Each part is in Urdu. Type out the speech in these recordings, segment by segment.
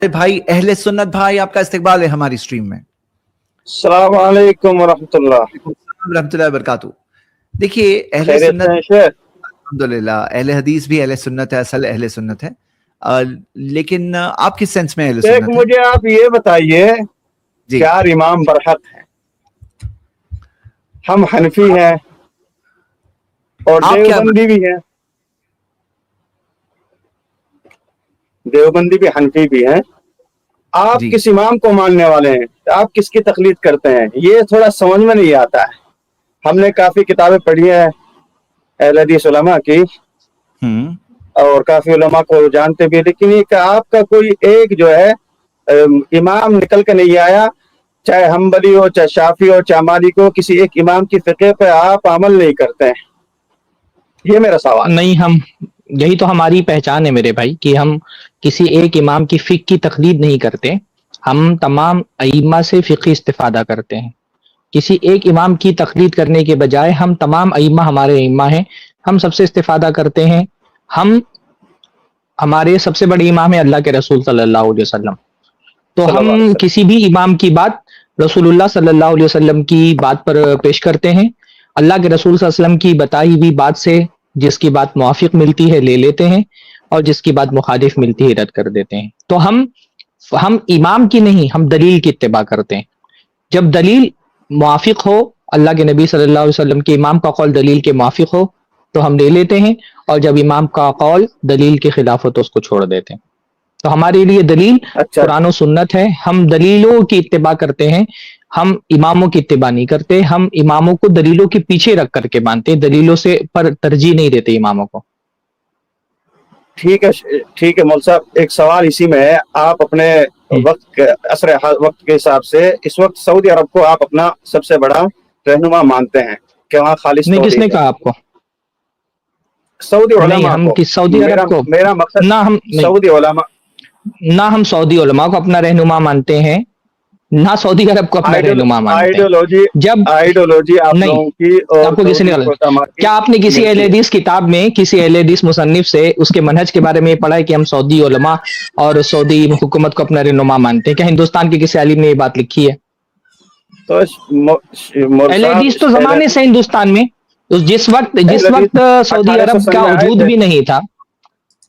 بھائی اہل سنت بھائی، آپ کا استقبال ہے ہماری اسٹریم میں۔ السلام علیکم ورحمۃ اللہ رحمۃ اللہ وبرکاتہ۔ دیکھیے اہل خیریت سنت سے ہیں شیخ؟ الحمدللہ اہل حدیث بھی اہل سنت ہے، اصل اہل سنت ہے۔ لیکن آپ کس سینس میں اہل شیخ سنت ہے؟ مجھے آپ یہ بتائیے، جی چار امام برحق ہیں، ہم حنفی ہیں اور آپ کیا دیوبندی بھی ہیں، دیوبندی بھی حنفی بھی ہیں۔ آپ جی کس امام کو ماننے والے ہیں؟ آپ کس کی تقلید کرتے ہیں؟ یہ تھوڑا سمجھ میں نہیں آتا ہے۔ ہم نے کافی کتابیں پڑھی ہیں اہل حدیث علماء کی، ہوں اور کافی علماء کو جانتے بھی، لیکن یہ کہ آپ کا کوئی ایک جو ہے امام نکل کے نہیں آیا، چاہے حنبلی ہو، چاہے شافعی ہو، چاہے مالک ہو، کسی ایک امام کی فقہ پہ آپ عمل نہیں کرتے ہیں۔ یہ میرا سوال ہے۔ نہیں، ہم یہی تو ہماری پہچان ہے میرے بھائی، کہ ہم کسی ایک امام کی فقہ کی تقلید نہیں کرتے، ہم تمام ائمہ سے فقہی استفادہ کرتے ہیں۔ کسی ایک امام کی تقلید کرنے کے بجائے ہم تمام ائمہ ہمارے ائمہ ہیں، ہم سب سے استفادہ کرتے ہیں۔ ہمارے سب سے بڑے امام ہیں اللہ کے رسول صلی اللہ علیہ وسلم، تو صلی اللہ علیہ ہم وسلم۔ کسی بھی امام کی بات رسول اللہ صلی اللہ علیہ وسلم کی بات پر پیش کرتے ہیں، اللہ کے رسول صلی اللہ علیہ وسلم کی بتائی ہوئی بات سے جس کی بات موافق ملتی ہے لے لیتے ہیں، اور جس کی بات مخالف ملتی ہے رد کر دیتے ہیں۔ تو ہم امام کی نہیں، ہم دلیل کی اتباع کرتے ہیں۔ جب دلیل موافق ہو، اللہ کے نبی صلی اللہ علیہ وسلم کے امام کا قول دلیل کے موافق ہو تو ہم لے لیتے ہیں، اور جب امام کا قول دلیل کے خلاف ہو تو اس کو چھوڑ دیتے ہیں۔ تو ہمارے لیے دلیل اچھا، قرآن و سنت ہے، ہم دلیلوں کی اتباع کرتے ہیں، ہم اماموں کی اتباع نہیں کرتے، ہم اماموں کو دلیلوں کے پیچھے رکھ کر کے مانتے ہیں، دلیلوں سے پر ترجیح نہیں دیتے اماموں کو۔ ٹھیک ہے ٹھیک ہے مول صاحب، ایک سوال اسی میں ہے۔ آپ اپنے وقت وقت کے حساب سے اس وقت سعودی عرب کو آپ اپنا سب سے بڑا رہنما مانتے ہیں کہ وہاں خالص نہیں، کس نے توحید ہے؟ کہا آپ کو؟ سعودی نہیں، علماء ہم کو۔ سعودی عرب کو میرا مقصد نہ ہم نہیں، سعودی علماء نہ ہم سعودی علماء کو اپنا رہنما مانتے ہیں، نہ سعودی عرب کو اپنا رہنما مانتے ہیں۔ جب آئیڈیولوجی آپ نہیں، لوگوں کی اور آپ کو کسی نے سعودی غلط، علماء کی کیا آپ نے کسی اہل ملتی ہے۔ حدیث کتاب میں کسی اہل حدیث مصنف سے اس کے منہج کے بارے میں یہ پڑھا ہے کہ ہم سعودی علماء اور سعودی حکومت کو اپنا رہنما مانتے ہیں؟ کیا ہندوستان کے کسی عالم نے یہ بات لکھی ہے؟ تو مول اہل صاحب، حدیث تو زمانے سے ہندوستان میں، جس اہل وقت حدیث سعودی 1800 عرب سن کا میں آئے وجود تھے۔ بھی نہیں تھا۔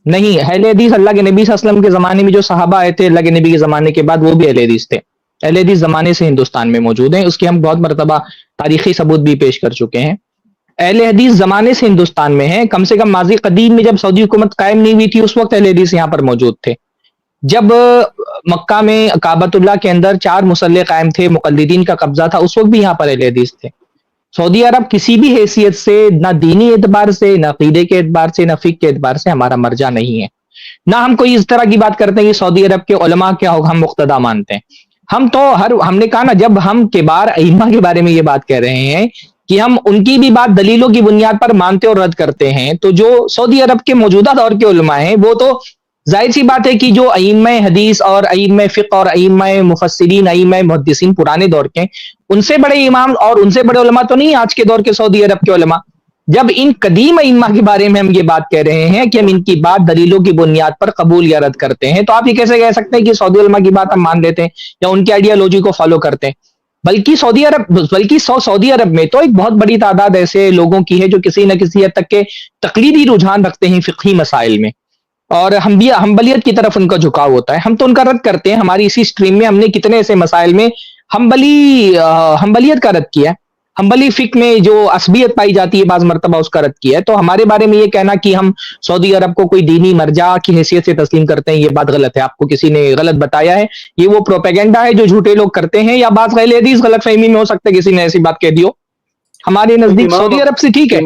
نہیں، اہل حدیث اللہ کے نبی صلی اللہ علیہ وسلم کے زمانے میں جو صحابہ آئے تھے اللہ کے نبی کے زمانے کے بعد، وہ بھی اہل حدیث تھے۔ اہل حدیث زمانے سے ہندوستان میں موجود ہیں، اس کے ہم بہت مرتبہ تاریخی ثبوت بھی پیش کر چکے ہیں۔ اہل حدیث زمانے سے ہندوستان میں ہیں، کم سے کم ماضی قدیم میں جب سعودی حکومت قائم نہیں ہوئی تھی اس وقت اہل حدیث یہاں پر موجود تھے۔ جب مکہ میں کعبۃ اللہ کے اندر 4 مصلے قائم تھے، مقلدین کا قبضہ تھا، اس وقت بھی یہاں پر اہل حدیث تھے۔ سعودی عرب کسی بھی حیثیت سے، نہ دینی اعتبار سے، نہ عقیدے کے اعتبار سے، نہ فقہ کے اعتبار سے ہمارا مرجع نہیں ہے۔ نہ ہم کوئی اس طرح کی بات کرتے ہیں کہ سعودی عرب کے علماء کیا ہم مقتدا مانتے ہیں۔ ہم نے کہا نا، جب ہم کبار ائمہ کے بارے میں یہ بات کہہ رہے ہیں کہ ہم ان کی بھی بات دلیلوں کی بنیاد پر مانتے اور رد کرتے ہیں، تو جو سعودی عرب کے موجودہ دور کے علماء ہیں وہ تو ظاہر سی بات ہے کہ جو ائمہ حدیث اور ائمہ فقہ اور ائمہ مفسرین، ائمہ محدثین پرانے دور کے، ان سے بڑے امام اور ان سے بڑے علماء تو نہیں آج کے دور کے سعودی عرب کے علماء۔ جب ان قدیم ائمہ کے بارے میں ہم یہ بات کہہ رہے ہیں کہ ہم ان کی بات دلیلوں کی بنیاد پر قبول یا رد کرتے ہیں، تو آپ یہ کیسے کہہ سکتے ہیں کہ سعودی علماء کی بات ہم مان لیتے ہیں یا ان کی آئیڈیالوجی کو فالو کرتے ہیں؟ بلکہ سعودی عرب میں تو ایک بہت بڑی تعداد ایسے لوگوں کی ہے جو کسی نہ کسی حد تک کے تقلیدی رجحان رکھتے ہیں فقہی مسائل میں، اور ہم بھی حنبلیت کی طرف ان کا جھکاؤ ہوتا ہے۔ ہم تو ان کا رد کرتے ہیں، ہماری اسی سٹریم میں ہم نے کتنے ایسے مسائل میں حنبلیت کا رد کیا ہے، حنبلی فقہ میں جو عصبیت پائی جاتی ہے بعض مرتبہ اس کا رد کیا ہے۔ تو ہمارے بارے میں یہ کہنا کہ ہم سعودی عرب کو کوئی دینی مرجع کی حیثیت سے تسلیم کرتے ہیں، یہ بات غلط ہے، آپ کو کسی نے غلط بتایا ہے، یہ وہ پروپیگنڈا ہے جو جھوٹے لوگ کرتے ہیں، یا بعض اہل حدیث غلط فہمی میں ہو سکتا ہے کسی نے ایسی بات کہہ دی ہو۔ ہمارے نزدیک سعودی عرب سے ٹھیک ہے،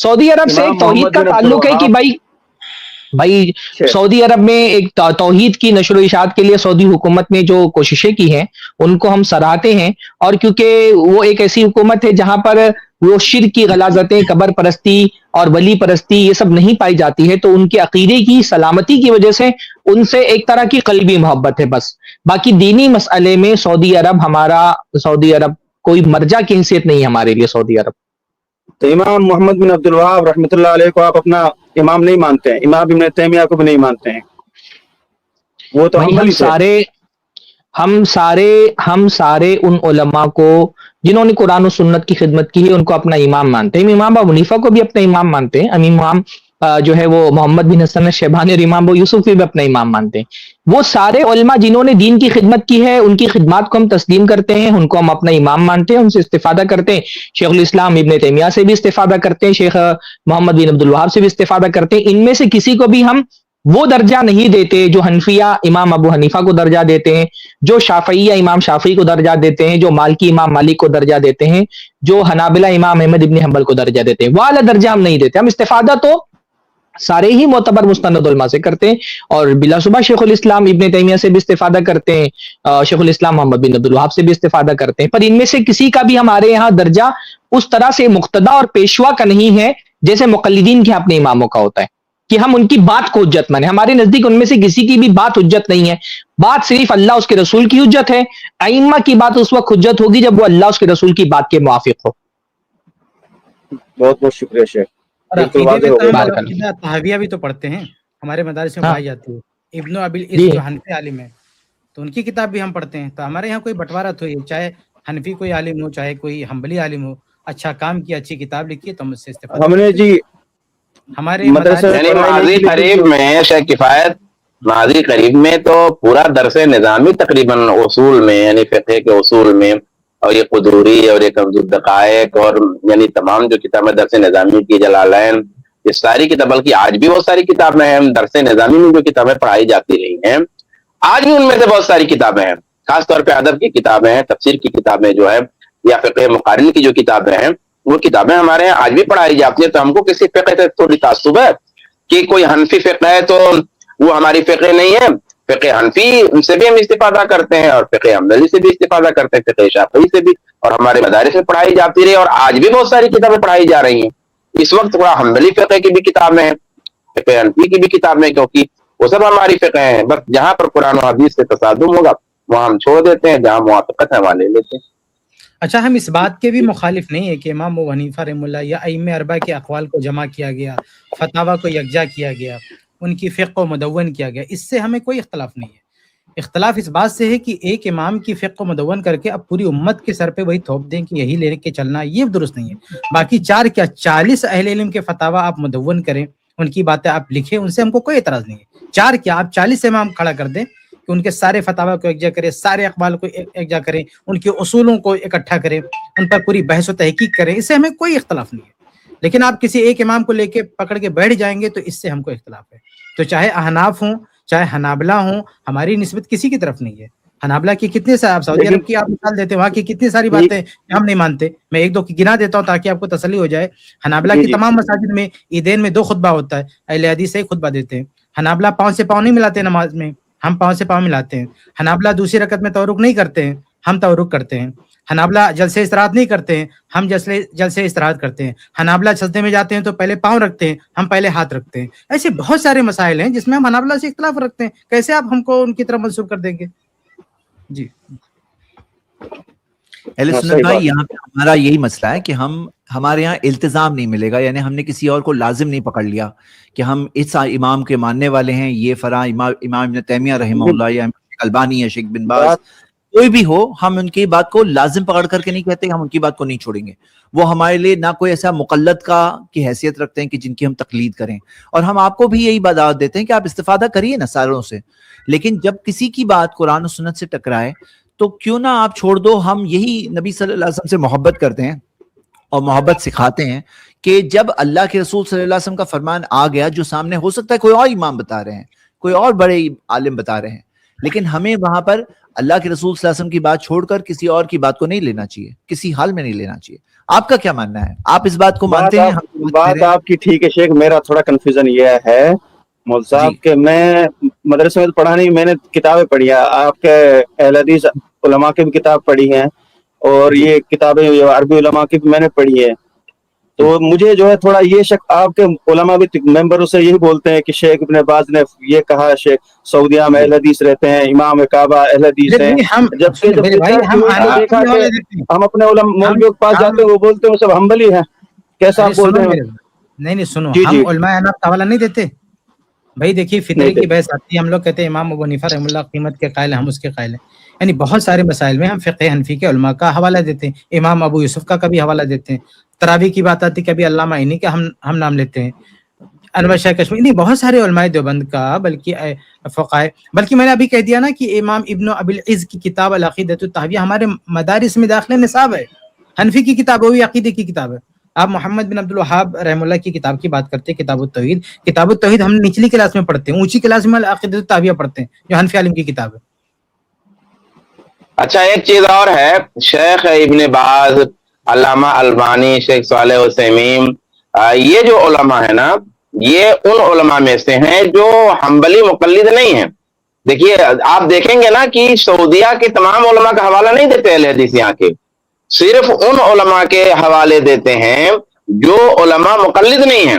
سعودی عرب سے ایک توحید محمد کا بن عبد تعلق ہے کہ الوہاب بھائی سعودی عرب میں ایک توحید کی نشر و اشاعت کے لیے سعودی حکومت نے جو کوششیں کی ہیں ان کو ہم سراہتے ہیں، اور کیونکہ وہ ایک ایسی حکومت ہے جہاں پر وہ شرک کی غلاظتیں، قبر پرستی اور ولی پرستی یہ سب نہیں پائی جاتی ہے، تو ان کے عقیدے کی سلامتی کی وجہ سے ان سے ایک طرح کی قلبی محبت ہے بس۔ باقی دینی مسئلے میں سعودی عرب کوئی مرجع کی حیثیت نہیں ہے ہمارے لیے سعودی عرب۔ تو امام محمد بن عبد الوہاب رحمۃ اللہ علیہ کو آپ اپنا امام نہیں مانتے ہیں، امام ابن تیمیہ کو بھی نہیں مانتے ہیں؟ وہ تو بھائی ہم سارے ان علماء کو جنہوں نے قرآن و سنت کی خدمت کی ہے ان کو اپنا امام مانتے ہیں. امام ابو حنیفہ کو بھی اپنا امام مانتے ہیں. امام جو ہے وہ محمد بن حسن شیبانی اور امام ابو یوسف بھی اپنا امام مانتے ہیں. وہ سارے علماء جنہوں نے دین کی خدمت کی ہے ان کی خدمات کو ہم تسلیم کرتے ہیں, ان کو ہم اپنا امام مانتے ہیں, ان سے استفادہ کرتے ہیں. شیخ الاسلام ابن تیمیہ سے بھی استفادہ کرتے ہیں, شیخ محمد بن عبد الوہاب سے بھی استفادہ کرتے ہیں. ان میں سے کسی کو بھی ہم وہ درجہ نہیں دیتے جو حنفیہ امام ابو حنیفہ کو درجہ دیتے ہیں, جو شافعیہ امام شافعی کو درجہ دیتے ہیں, جو مالکی امام مالک کو درجہ دیتے ہیں, جو حنابلہ امام احمد ابن حنبل کو درجہ دیتے ہیں. وہ اعلیٰ درجہ ہم نہیں دیتے. ہم استفادہ تو سارے ہی معتبر مستند علماء سے کرتے ہیں, اور بلا شبہ شیخ الاسلام ابن تیمیہ سے بھی استفادہ کرتے ہیں, شیخ الاسلام محمد بن عبد الوہاب سے بھی استفادہ کرتے ہیں. پر ان میں سے کسی کا بھی ہمارے یہاں درجہ اس طرح سے مقتدا اور پیشوا کا نہیں ہے جیسے مقلدین کے اپنے اماموں کا ہوتا ہے کہ ہم ان کی بات کو حجت مانیں. ہمارے نزدیک ان میں سے کسی کی بھی بات حجت نہیں ہے. بات صرف اللہ اس کے رسول کی حجت ہے. ائمہ کی بات اس وقت حجت ہوگی جب وہ اللہ اس کے رسول کی بات کے موافق ہو. بہت بہت شکریہ شیخ. اور عقیدے میں تو ہم عقیدہ طحاویہ بھی تو پڑھتے ہیں, ہمارے مدارس میں پائی جاتی ہے. ابن ابی العز جو حنفی عالم ہے تو ان کی کتاب بھی ہم پڑھتے ہیں. تو ہمارے یہاں کوئی بٹوارہ تو ہے, چاہے حنفی کوئی عالم ہو چاہے کوئی حنبلی عالم ہو, اچھا کام کیا, اچھی کتاب لکھی ہے تو ہم اس سے استفادہ ہم نے جی ہمارے یعنی ماضی قریب میں شیخ کفایت, ماضی قریب میں تو پورا درس نظامی تقریباً اصول میں یعنی فقہ کے اصول میں, اور یہ قدوری اور یہ کمزور دقائق اور یعنی تمام جو کتابیں درس نظامی کی, جلالین, یہ ساری کتاب, بلکہ آج بھی بہت ساری کتابیں ہیں درس نظامی میں جو کتابیں پڑھائی جاتی رہی ہیں, آج بھی ان میں سے بہت ساری کتابیں ہیں, خاص طور پہ ادب کی کتابیں ہیں, تفسیر کی کتابیں جو ہے, یا فقہ مقارن کی جو کتابیں ہیں, وہ کتابیں ہمارے یہاں آج بھی پڑھائی جاتی ہیں. تو ہم کو کسی فقہ سے تھوڑی تعصب ہے کہ کوئی حنفی فقہ ہے تو وہ ہماری فقہ نہیں ہے. فقہ حنفی ان سے بھی ہم استفادہ کرتے ہیں, اور فقہ حنبلی سے بھی استفادہ کرتے ہیں, فقہ شافعی سے بھی, اور ہمارے مدارس میں پڑھائی جاتی رہی, اور آج بھی بہت ساری کتابیں پڑھائی جا رہی ہیں. اس وقت تھوڑا حنبلی فقہ کی بھی کتابیں ہیں, فقہ حنفی کی بھی کتابیں, کیونکہ وہ سب ہماری فقہ ہیں. بس جہاں پر قرآن و حدیث سے تصادم ہوگا وہاں ہم چھوڑ دیتے ہیں, جہاں موافقت ہے وہاں لے لیتے ہیں. اچھا, ہم اس بات کے بھی مخالف نہیں ہے کہ امام ابو حنیفہ رحمہ اللہ یا ائمہ اربعہ کے اقوال کو جمع کیا گیا, فتاوی کو یکجا کیا گیا, ان کی فقہ کو مدون کیا گیا, اس سے ہمیں کوئی اختلاف نہیں ہے. اختلاف اس بات سے ہے کہ ایک امام کی فقہ کو مدون کر کے اب پوری امت کے سر پہ وہی تھوپ دیں کہ یہی لے کے چلنا, یہ درست نہیں ہے. باقی 40 اہل علم کے فتاوی آپ مدون کریں, ان کی باتیں آپ لکھیں, ان سے ہم کو کوئی اعتراض نہیں ہے. 4 کیا آپ 40 امام کھڑا کر دیں کہ ان کے سارے فتاوی کو یکجا کریں, سارے اقوال کو یکجا کریں, ان کے اصولوں کو اکٹھا کریں, ان پر پوری بحث و تحقیق کریں, اس سے ہمیں کوئی اختلاف نہیں ہے. لیکن آپ کسی ایک امام کو لے کے پکڑ کے بیٹھ جائیں گے تو اس سے ہم کو اختلاف ہے. تو چاہے احناف ہوں چاہے حنابلہ ہوں, ہماری نسبت کسی کی طرف نہیں ہے. حنابلہ کی کتنے سارے, آپ سعودی عرب کی آپ مثال دیتے ہیں, وہاں کی کتنی ساری باتیں ہم نہیں مانتے. میں 1-2 کی گنا دیتا ہوں تاکہ آپ کو تسلی ہو جائے. حنابلہ کی تمام مساجد میں عیدین میں 2 خطبہ ہوتا ہے, اہل حدیث 1 خطبہ دیتے ہیں. حنابلہ پاؤں سے پاؤں نہیں ملاتے نماز میں, ہم پاؤں سے پاؤں ملاتے ہیں. حنابلہ دوسری رکعت میں تورک نہیں کرتے ہیں, ہم تورک کرتے ہیں. حنابلہ جلسے استراحت نہیں کرتے ہیں, ہم جلسے استراحت کرتے ہیں. حنابلہ سجدے میں جاتے ہیں تو پہلے پاؤں رکھتے ہیں, ہم پہلے ہاتھ رکھتے ہیں. ایسے بہت سارے مسائل ہیں جس میں ہم حنابلہ سے اختلاف رکھتے ہیں. کیسے آپ ہم کو ان کی طرف منسوب کر دیں گے؟ جی اہل سنت بھائی, یہاں پہ ہمارا یہی مسئلہ ہے کہ ہمارے یہاں التزام نہیں ملے گا, یعنی ہم نے کسی اور کو لازم نہیں پکڑ لیا کہ ہم اس امام کے ماننے والے ہیں, یہ فرا امام ابن تیمیہ رحمہ اللہ یا البانی یا شیخ بن باز کوئی بھی ہو, ہم ان کی بات کو لازم پکڑ کر کے نہیں کہتے, ہم ان کی بات کو نہیں چھوڑیں گے. وہ ہمارے لیے نہ کوئی ایسا مقلد کی حیثیت رکھتے ہیں کہ جن کی ہم تقلید کریں, اور ہم آپ کو بھی یہی دعوت دیتے ہیں کہ آپ استفادہ کریے نا ساروں سے, لیکن جب کسی کی بات قرآن و سنت سے ٹکرائے تو کیوں نہ آپ چھوڑ دو. ہم یہی نبی صلی اللہ علیہ وسلم سے محبت کرتے ہیں اور محبت سکھاتے ہیں کہ جب اللہ کے رسول صلی اللہ علیہ وسلم کا فرمان آ گیا, جو سامنے ہو سکتا ہے کوئی اور امام بتا رہے ہیں, کوئی اور بڑے عالم بتا رہے ہیں, لیکن ہمیں وہاں پر اللہ کے رسول صلی اللہ علیہ وسلم کی بات چھوڑ کر کسی اور کی بات کو نہیں لینا چاہیے, کسی حال میں نہیں لینا چاہیے. آپ کا کیا ماننا ہے؟ آپ اس بات کو مانتے ہیں؟ بات آپ کی ٹھیک ہے شیخ, میرا تھوڑا کنفیوژن یہ ہے مول صاحب کہ میں مدرسے میں پڑھا نہیں, میں نے کتابیں پڑھی ہیں, آپ کے اہل حدیث علماء کی بھی کتاب پڑھی ہیں, اور یہ کتابیں عربی علماء کی بھی میں نے پڑھی ہیں. تو مجھے جو ہے تھوڑا یہ شک, آپ کے علماء بھی ممبروں سے یہی بولتے ہیں کہ شیخ ابن باز نے یہ کہا, شیخ سعودیہ میں اہل حدیث رہتے ہیں, امام کعبہ اہل حدیث ہیں, جبکہ ہم اپنے مولویوں کے پاس جاتے ہیں وہ بولتے ہیں وہ سب حنبلی ہیں. کیسا آپ بول رہے ہیں؟ نہیں سنو, ہم علماء احناف کا حوالہ نہیں دیتے, بھائی دیکھیے فطرے کی بحث آتی ہے، ہم لوگ کہتے ہیں امام ابو حنیفہ رحمہ اللہ قیمت کے قائل ہیں، ہم اس کے قائل ہیں، یعنی بہت سارے مسائل میں ہم فقہ حنفی کے علماء کا حوالہ دیتے ہیں، امام ابو یوسف کا کبھی حوالہ دیتے ہیں، تراویح کی بات آتی ہے کبھی علامہ عینی کا ہم نام لیتے ہیں، انور شاہ کشمیری، نہیں بہت سارے علماء دیوبند کا، بلکہ فقائے، بلکہ میں نے ابھی کہہ دیا نا کہ امام ابن ابی العز کی کتاب العقیدۃ الطحاویہ ہمارے مدارس میں داخل نصاب ہے، حنفی کی کتاب، وہی عقیدے کی کتاب ہے۔ آپ محمد بن عبد الوہاب رحم اللہ کی کتاب کی بات کرتے ہیں، کتاب التوحید، کتاب التوحید ہم نچلی کلاس میں پڑھتے ہیں، اونچی کلاس میں العقیدۃ الطحاویہ پڑھتے ہیں جو حنفی عالم کی کتاب ہے۔ اچھا ایک چیز اور ہے، شیخ ابن باز، علامہ البانی، شیخ صالح عثیمین، یہ جو علماء ہیں نا، یہ ان علماء میں سے ہیں جو حنبلی مقلد نہیں ہیں۔ دیکھیے آپ دیکھیں گے نا کہ سعودیہ کے تمام علماء کا حوالہ نہیں دیتے اہل حدیث یہاں کے، صرف ان علماء کے حوالے دیتے ہیں جو علماء مقلد نہیں ہیں۔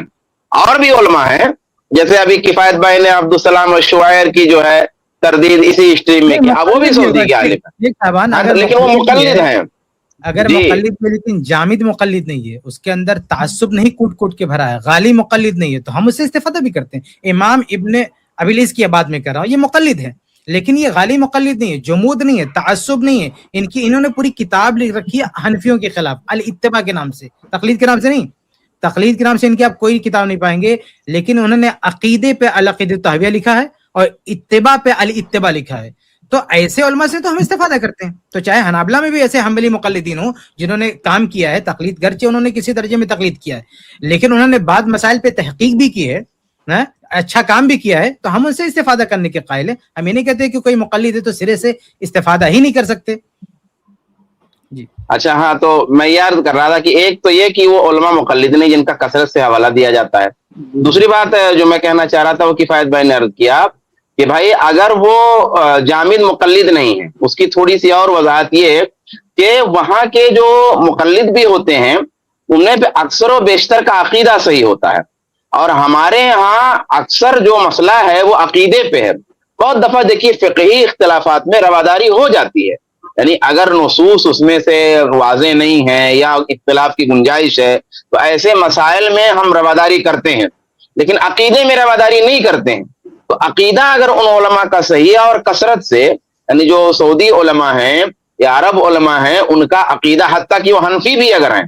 اور بھی علماء ہیں، جیسے ابھی کفایت بھائی نے عبدالسلام الشوائر کی جو ہے تردید اسی اسٹریم میں کیا، وہ بھی سعودی کے عالم ہیں لیکن وہ مقلد ہیں۔ اگر مقلد میں لیکن جامد مقلد نہیں ہے، اس کے اندر تعصب نہیں کوٹ کوٹ کے بھرا ہے، غالی مقلد نہیں ہے، تو ہم اس سے استفادہ بھی کرتے ہیں۔ امام ابن ابی العز کی بات میں کر رہا ہوں، یہ مقلد ہے لیکن یہ غالی مقلد نہیں ہے، جمود نہیں ہے، تعصب نہیں ہے، انہوں نے پوری کتاب لکھ رکھی ہے حنفیوں کے خلاف، الاتباع کے نام سے، تقلید کے نام سے نہیں، تقلید کے نام سے ان کی آپ کوئی کتاب نہیں پائیں گے، لیکن انہوں نے عقیدے پہ العقیدۃ الطحاویہ لکھا ہے اور اتباع پہ الاتباع لکھا ہے۔ تو ایسے علماء سے تو ہم استفادہ کرتے ہیں، تو چاہے حنابلہ میں بھی ایسے حنبلی مقلدین ہوں جنہوں نے کام کیا ہے تقلید، گرچہ انہوں نے کسی درجے میں تقلید کیا ہے لیکن انہوں نے بعض مسائل پہ تحقیق بھی کی ہے، اچھا کام بھی کیا ہے، تو ہم ان سے استفادہ کرنے کے قائل ہیں۔ ہم یہ نہیں کہتے کہ کوئی مقلد ہے تو سرے سے استفادہ ہی نہیں کر سکتے۔ جی اچھا ہاں، تو میں یہ عرض کر رہا تھا کہ ایک تو یہ کہ وہ علماء مقلد نہیں جن کا کثرت سے حوالہ دیا جاتا ہے، دوسری بات جو میں کہنا چاہ رہا تھا وہ کفایت بھائی نے عرض کیا کہ بھائی اگر وہ جامد مقلد نہیں ہے، اس کی تھوڑی سی اور وضاحت یہ کہ وہاں کے جو مقلد بھی ہوتے ہیں انہیں پہ اکثر و بیشتر کا عقیدہ صحیح ہوتا ہے، اور ہمارے ہاں اکثر جو مسئلہ ہے وہ عقیدے پہ ہے۔ بہت دفعہ دیکھیے فقہی اختلافات میں رواداری ہو جاتی ہے، یعنی اگر نصوص اس میں سے واضح نہیں ہے یا اختلاف کی گنجائش ہے تو ایسے مسائل میں ہم رواداری کرتے ہیں، لیکن عقیدے میں رواداری نہیں کرتے ہیں۔ تو عقیدہ اگر ان علماء کا صحیح ہے اور کثرت سے، یعنی جو سعودی علماء ہیں یا عرب علماء ہیں ان کا عقیدہ، حتیٰ کہ وہ حنفی بھی اگر ہیں،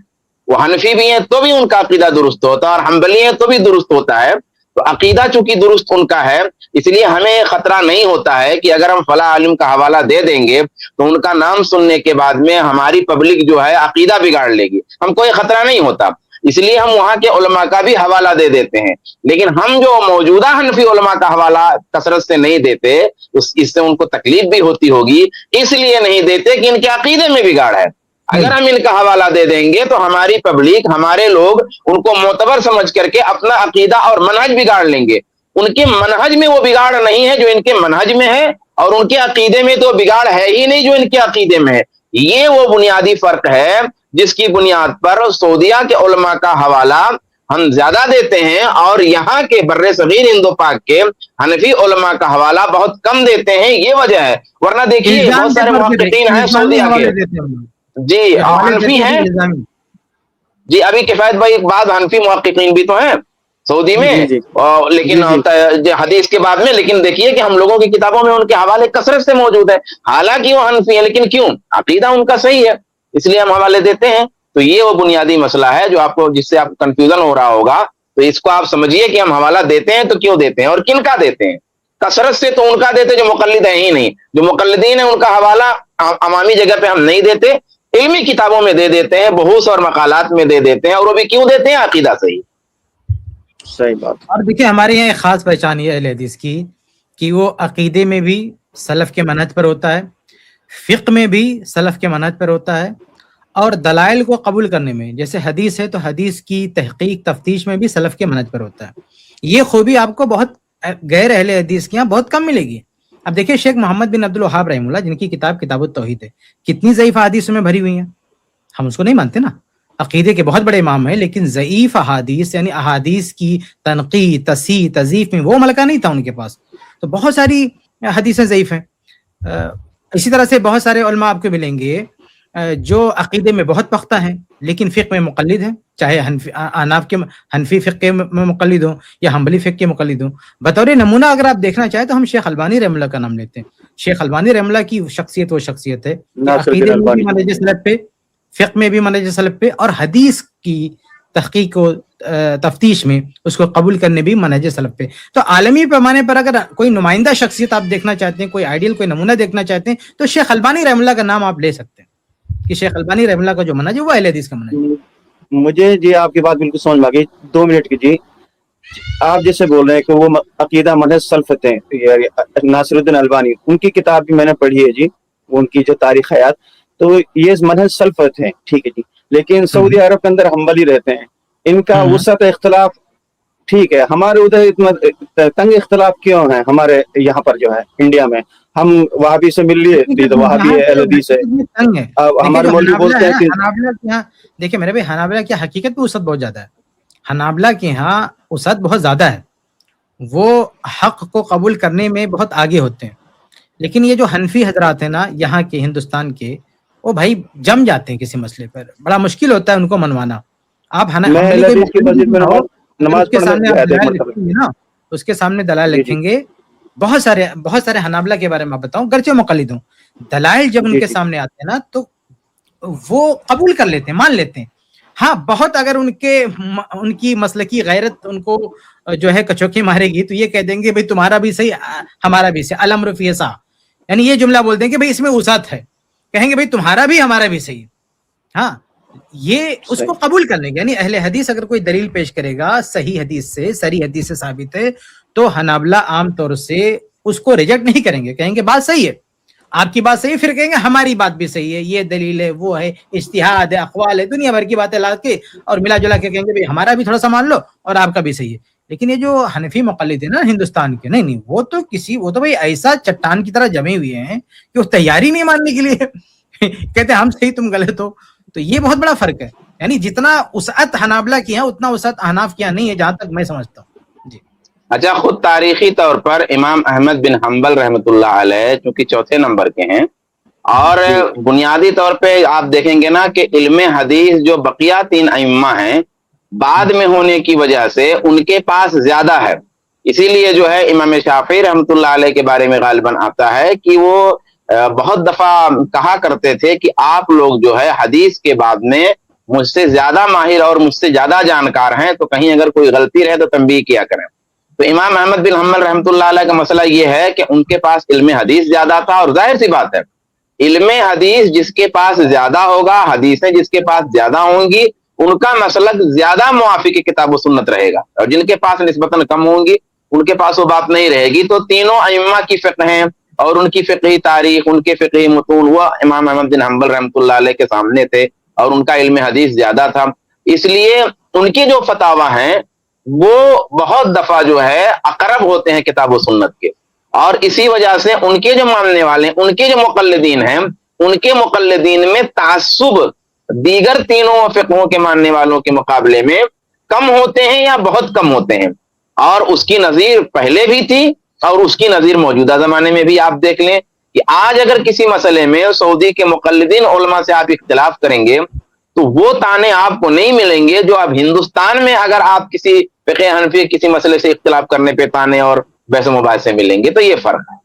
وہ حنفی بھی ہیں تو بھی ان کا عقیدہ درست ہوتا ہے، اور حنبلی ہیں تو بھی درست ہوتا ہے، تو عقیدہ چونکہ درست ان کا ہے اس لیے ہمیں خطرہ نہیں ہوتا ہے کہ اگر ہم فلاں عالم کا حوالہ دے دیں گے تو ان کا نام سننے کے بعد میں ہماری پبلک جو ہے عقیدہ بگاڑ لے گی، ہم کوئی خطرہ نہیں ہوتا، اس لیے ہم وہاں کے علماء کا بھی حوالہ دے دیتے ہیں۔ لیکن ہم جو موجودہ حنفی علماء کا حوالہ کثرت سے نہیں دیتے، اس سے ان کو تکلیف بھی ہوتی ہوگی، اس لیے نہیں دیتے کہ ان کے عقیدے میں بگاڑ ہے۔ اگر ہم ان کا حوالہ دے دیں گے تو ہماری پبلک، ہمارے لوگ ان کو معتبر سمجھ کر کے اپنا عقیدہ اور منہج بگاڑ لیں گے۔ ان کے منہج میں وہ بگاڑ نہیں ہے جو ان کے منہج میں ہے، اور ان کے عقیدے میں تو بگاڑ ہے ہی نہیں جو ان کے عقیدے میں ہے۔ یہ وہ بنیادی فرق ہے جس کی بنیاد پر سعودیہ کے علماء کا حوالہ ہم زیادہ دیتے ہیں اور یہاں کے بر صغیر ہند و پاک کے حنفی علماء کا حوالہ بہت کم دیتے ہیں، یہ وجہ ہے۔ ورنہ دیکھیے بہت سارے محققین ہیں سعودیہ کے، جی حنفی ہیں، جی ابھی کفایت بھائی ایک بعد حنفی محققین بھی تو ہیں سعودی میں، لیکن حدیث کے بعد میں، لیکن دیکھیے کہ ہم لوگوں کی کتابوں میں ان کے حوالے کثرت سے موجود ہے، حالانکہ وہ حنفی ہیں لیکن کیوں؟ عقیدہ ان کا صحیح ہے اس لیے ہم حوالے دیتے ہیں۔ تو یہ وہ بنیادی مسئلہ ہے جو آپ کو، جس سے آپ کو کنفیوژن ہو رہا ہوگا، تو اس کو آپ سمجھیے کہ ہم حوالہ دیتے ہیں تو کیوں دیتے ہیں اور کن کا دیتے ہیں۔ کثرت سے تو ان کا دیتے جو مقلد ہیں ہی نہیں، جو مقلدین ہیں ان کا حوالہ عوامی جگہ پہ ہم نہیں دیتے، علمی کتابوں میں دے دیتے ہیں، بحوث اور مقالات میں دے دیتے ہیں، اور وہ بھی کیوں دیتے ہیں؟ عقیدہ صحیح۔ صحیح بات۔ اور دیکھیں ہمارے یہاں ایک خاص پہچان یہ ہے اہل حدیث کی کہ وہ عقیدے میں بھی سلف کے منہج پر ہوتا ہے، فقہ میں بھی سلف کے منہج پر ہوتا ہے، اور دلائل کو قبول کرنے میں، جیسے حدیث ہے تو حدیث کی تحقیق تفتیش میں بھی سلف کے منہج پر ہوتا ہے۔ یہ خوبی آپ کو بہت غیر اہل حدیث کے یہاں بہت کم ملے گی۔ اب دیکھیں شیخ محمد بن عبد الوہاب رحمہ اللہ، جن کی کتاب کتاب التوحید ہے، کتنی ضعیف احادیث میں بھری ہوئی ہیں، ہم اس کو نہیں مانتے نا، عقیدے کے بہت بڑے امام ہیں، لیکن ضعیف احادیث یعنی احادیث کی تنقیح، تصحیح، تضعیف میں وہ ملکہ نہیں تھا ان کے پاس، تو بہت ساری حدیثیں ضعیف ہیں۔ اسی طرح سے بہت سارے علماء آپ کو ملیں گے جو عقیدے میں بہت پختہ ہیں لیکن فقہ میں مقلد ہیں، چاہے حنفی فقہ میں مقلد ہوں یا حنبلی فقہ کے مقلد ہوں. بطور نمونہ اگر آپ دیکھنا چاہیں تو ہم شیخ البانی رحمہ اللہ کا نام لیتے ہیں. شیخ البانی رحمہ اللہ کی شخصیت وہ شخصیت ہے کہ عقیدے میں بھی منہج سلف پہ، فقہ میں بھی منہج سلف پہ، اور حدیث کی تحقیق و تفتیش میں اس کو قبول کرنے بھی منہج سلف پہ. تو عالمی پیمانے پر اگر کوئی نمائندہ شخصیت آپ دیکھنا چاہتے ہیں، کوئی آئیڈیل، کوئی نمونہ دیکھنا چاہتے ہیں، تو شیخ البانی رحمہ اللہ کا نام آپ لے سکتے ہیں کہ شیخ البانی رحمہ اللہ کا جو منہج ہے وہ اہل حدیث کا منہج ہے. مجھے جی آپ کی بات بالکل سمجھ میں آ گئی. 2 منٹ کی جی. آپ جیسے بول رہے ہیں کہ وہ عقیدہ منہج سلف تھے، ناصر الدین البانی، ان کی کتاب بھی میں نے پڑھی ہے جی، ان کی جو تاریخ حیات، تو یہ منہج سلف تھے، ٹھیک ہے جی. لیکن سعودی عرب کے اندر حنبلی رہتے ہیں، ان کا وسعت اختلاف ٹھیک ہے. ہمارے ادھر اتنا تنگ اختلاف کیوں ہے؟ ہمارے یہاں پر جو ہے انڈیا میں ہم وہابی سے مل لیے تو وہابی ہے، اہل حدیث ہے. ہمارے مولوی بولتے ہیں کہ حنابلہ کے یہاں دیکھیں میرے بھائی، حنابلہ کی حقیقت میں وسعت بہت زیادہ ہے. حنابلہ کے یہاں وسعت بہت زیادہ ہے، وہ حق کو قبول کرنے میں بہت آگے ہوتے ہیں. لیکن یہ جو حنفی حضرات ہیں نا یہاں کے، ہندوستان کے، وہ بھائی جم جاتے ہیں کسی مسئلے پر، بڑا مشکل ہوتا ہے ان کو منوانا. آپ نماز کے سامنے رکھیں گے نا، اس کے سامنے دلائل رکھیں گے. بہت سارے حنابلہ کے بارے میں آپ بتاؤں، گرچہ مقلد ہوں، دلائل جب ان کے سامنے آتے ہیں نا تو وہ قبول کر لیتے ہیں، مان لیتے ہیں. ہاں بہت اگر ان کی مسلکی غیرت ان کو جو ہے کچوکی مارے گی تو یہ کہہ دیں گے بھئی تمہارا بھی صحیح ہمارا بھی صحیح، الامر فی سعہ، یعنی یہ جملہ بول دیں کہ بھئی اس میں وسعت ہے، کہیں گے بھئی تمہارا بھی ہمارا بھی صحیح. ہاں یہ اس کو قبول کرنے گے. یعنی اہل حدیث اگر کوئی دلیل پیش کرے گا صحیح حدیث سے، صریح حدیث سے ثابت ہے، تو حنابلہ عام طور سے اس کو ریجیکٹ نہیں کریں گے، کہیں گے بات صحیح ہے، آپ کی بات صحیح، پھر کہیں گے ہماری بات بھی صحیح ہے، یہ دلیل ہے، وہ ہے، اجتہاد ہے، اقوال ہے، دنیا بھر کی باتیں لا کے اور ملا جلا کے کہیں گے بھئی ہمارا بھی تھوڑا سا مان لو اور آپ کا بھی صحیح ہے. لیکن یہ جو حنفی مقلد ہیں نا ہندوستان کے، نہیں وہ تو بھئی ایسا چٹان کی طرح جمے ہوئے ہیں کہ وہ تیاری نہیں ماننے کے لیے کہتے ہیں ہم صحیح تم غلط ہو. تو یہ بہت بڑا فرق ہے. یعنی جتنا وسعت حنابلہ کی ہے اتنا وسعت احناف کی نہیں ہے، جہاں تک میں سمجھتا ہوں. جی اچھا، خود تاریخی طور پر امام احمد بن حنبل رحمۃ اللہ علیہ چونکہ 4 نمبر کے ہیں، اور بنیادی طور پہ آپ دیکھیں گے نا کہ علم حدیث جو بقیہ 3 ائمہ ہیں بعد میں ہونے کی وجہ سے ان کے پاس زیادہ ہے. اسی لیے جو ہے امام شافعی رحمۃ اللہ علیہ کے بارے میں غالباً آتا ہے کہ وہ بہت دفعہ کہا کرتے تھے کہ آپ لوگ جو ہے حدیث کے بعد میں مجھ سے زیادہ ماہر اور مجھ سے زیادہ جانکار ہیں، تو کہیں اگر کوئی غلطی رہے تو تنبیہ کیا کریں. تو امام احمد بن حنبل رحمۃ اللہ علیہ کا مسئلہ یہ ہے کہ ان کے پاس علم حدیث زیادہ تھا، اور ظاہر سی بات ہے علم حدیث جس کے پاس زیادہ ہوگا، حدیثیں جس کے پاس زیادہ ہوں گی، ان کا مسلک زیادہ موافق کتاب و سنت رہے گا، اور جن کے پاس نسبتاً کم ہوں گی ان کے پاس وہ بات نہیں رہے گی. تو تینوں ائمہ کی فقہ ہیں اور ان کی فقہی تاریخ، ان کے فقہی متون، وہ امام احمد بن حنبل رحمۃ اللہ علیہ کے سامنے تھے اور ان کا علم حدیث زیادہ تھا. اس لیے ان کی جو فتاوی ہیں وہ بہت دفعہ جو ہے اقرب ہوتے ہیں کتاب و سنت کے، اور اسی وجہ سے ان کے جو ماننے والے، ان کے جو مقلدین ہیں، ان کے مقلدین میں تعصب دیگر تینوں فقہوں کے ماننے والوں کے مقابلے میں کم ہوتے ہیں یا بہت کم ہوتے ہیں. اور اس کی نظیر پہلے بھی تھی اور اس کی نظیر موجودہ زمانے میں بھی. آپ دیکھ لیں کہ آج اگر کسی مسئلے میں سعودی کے مقلدین علماء سے آپ اختلاف کریں گے تو وہ تانے آپ کو نہیں ملیں گے جو اب ہندوستان میں اگر آپ کسی فقہ حنفی کسی مسئلے سے اختلاف کرنے پہ تانے اور بحث و مباحثے ملیں گے. تو یہ فرق ہے.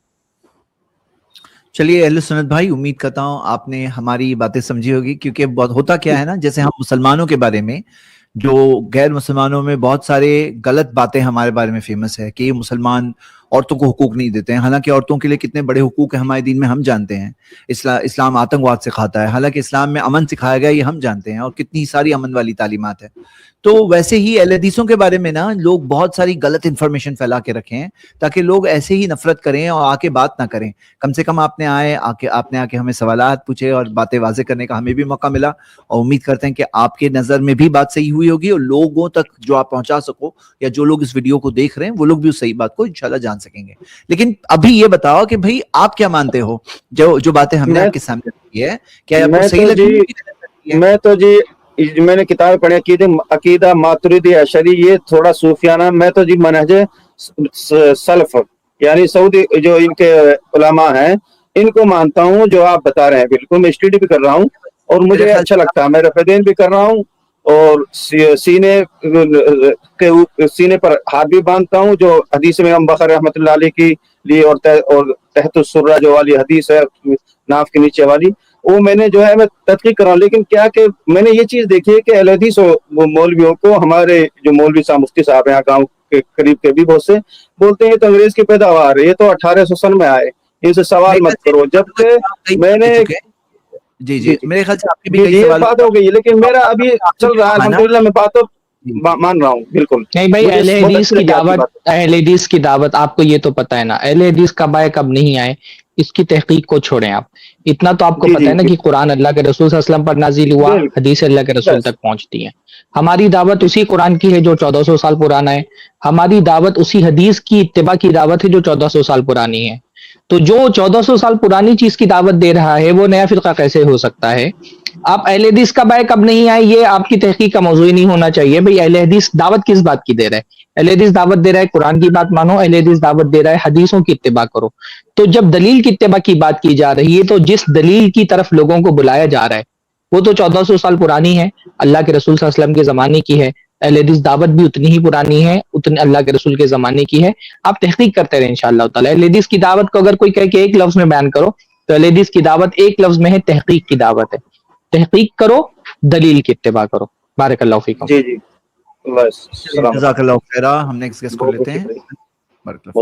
چلیے اہل سنت بھائی، امید کرتا ہوں آپ نے ہماری باتیں سمجھی ہوگی، کیونکہ ہوتا کیا ہے نا، جیسے ہم مسلمانوں کے بارے میں، جو غیر مسلمانوں میں بہت سارے غلط باتیں ہمارے بارے میں فیمس ہے کہ یہ مسلمان عورتوں کو حقوق نہیں دیتے ہیں، حالانکہ عورتوں کے لیے کتنے بڑے حقوق ہیں ہمارے دین میں ہم جانتے ہیں. اسلام آتنکواد سکھاتا ہے، حالانکہ اسلام میں امن سکھایا گیا یہ ہم جانتے ہیں، اور کتنی ساری امن والی تعلیمات ہیں. تو ویسے ہی اہل حدیثوں کے بارے میں نا لوگ بہت ساری غلط انفارمیشن پھیلا کے رکھے ہیں تاکہ لوگ ایسے ہی نفرت کریں اور آ کے بات نہ کریں. کم سے کم آپ نے آ کے ہمیں سوالات پوچھے اور باتیں واضح کرنے کا ہمیں بھی موقع ملا، اور امید کرتے ہیں کہ آپ کے نظر میں بھی بات صحیح ہوئی ہوگی، اور لوگوں تک جو آپ پہنچا سکو یا جو لوگ اس ویڈیو کو دیکھ رہے ہیں وہ لوگ بھی اس صحیح بات کو انشاءاللہ جان سکیں گے. لیکن ابھی یہ بتاؤ کہ بھائی آپ کیا مانتے ہو جو باتیں ہم نے آپ کے سامنے رکھی ہے، کیا آپ کو صحیح لگی؟ میں نے کتاب پڑھی عقیدہ ماتریدی اشعری، یہ تھوڑا صوفیانہ. میں تو جی منہج سلف یعنی سعودی جو ان کے علماء ہیں ان کو مانتا ہوں، جو آپ بتا رہے ہیں بالکل میں اسٹڈی بھی کر رہا ہوں. اور مجھے میرے خیال اچھا لگتا ہے، میں رفیدین بھی کر رہا ہوں اور سینے پر ہاتھ بھی باندھتا ہوں، جو حدیث میں امام بخاری رحمۃ اللہ علیہ کی لی اور تحت السرہ جو والی حدیث ہے ناف کے نیچے والی، وہ میں نے جو ہے میں تحقیق کر رہا ہوں. لیکن کیا کہ میں نے یہ چیز دیکھی ہے کہ اہل حدیث مولویوں کو، ہمارے جو مولوی صاحب مفتی صاحب ہیں گاؤں کے قریب کے بھی بہت سے بولتے ہیں یہ تو انگریز کی پیداوار ہے، یہ تو 1800 سن میں آئے، ان سے سوال مت کرو. جبکہ میں نے جی جی میرے خیال سے آپ کے بھی جی کئی یہ سوال بات ہو گئی، لیکن میرا ابھی چل رہا ہے الحمدللہ، میں باتوں مان رہا ہوں. بالکل نہیں بھائی، مجھے اہل بہت حدیث اچھی کی لگی آپ دعوت، بات. اہل حدیث کی دعوت آپ کو یہ تو پتہ ہے نا، اہل حدیث کب آئے کب نہیں آئے اس کی تحقیق کو چھوڑیں آپ. اتنا تو آپ کو جی پتہ جی ہے نا کہ قرآن اللہ کے رسول صلی اللہ علیہ وسلم پر نازل ہوا، بالکل حدیث اللہ کے رسول بس تک پہنچتی ہیں. ہماری دعوت جی اسی قرآن کی ہے جو 1400 سال پرانا ہے، ہماری دعوت اسی حدیث کی اتباع کی دعوت ہے جو 1400 سال پرانی ہے. تو جو 1400 سال پرانی چیز کی دعوت دے رہا ہے وہ نیا فرقہ کیسے ہو سکتا ہے؟ آپ اہل حدیث کب آئے کب نہیں آئے یہ آپ کی تحقیق کا موضوع ہی نہیں ہونا چاہیے. بھئی اہل حدیث دعوت کس بات کی دے رہا ہے؟ اہل حدیث دعوت دے رہا ہے قرآن کی بات مانو، اہل حدیث دعوت دے رہا ہے حدیثوں کی اتباع کرو. تو جب دلیل کی اتباع کی بات کی جا رہی ہے تو جس دلیل کی طرف لوگوں کو بلایا جا رہا ہے وہ تو 1400 سال پرانی ہے، اللہ کے رسول صلی اللہ علیہ وسلم کے زمانے کی ہے. اہل حدیث دعوت بھی اتنی ہی پرانی ہے، اتنے اللہ کے رسول کے زمانے کی ہے. آپ تحقیق کرتے رہیں انشاءاللہ تعالی. اہل حدیث کی دعوت کو اگر کوئی کہے کہ ایک لفظ میں بیان کرو تو اہل حدیث کی دعوت ایک لفظ میں ہے، تحقیق کی دعوت ہے. تحقیق کرو، دلیل کی اتباع کرو. بارک اللہ فیکم. جی جی. اللہ السلام. جزاک اللہ خیرہ. ہم نیکسٹ گیسٹ کو بہت لیتے بہت ہیں. شکریہ. بارک اللہ.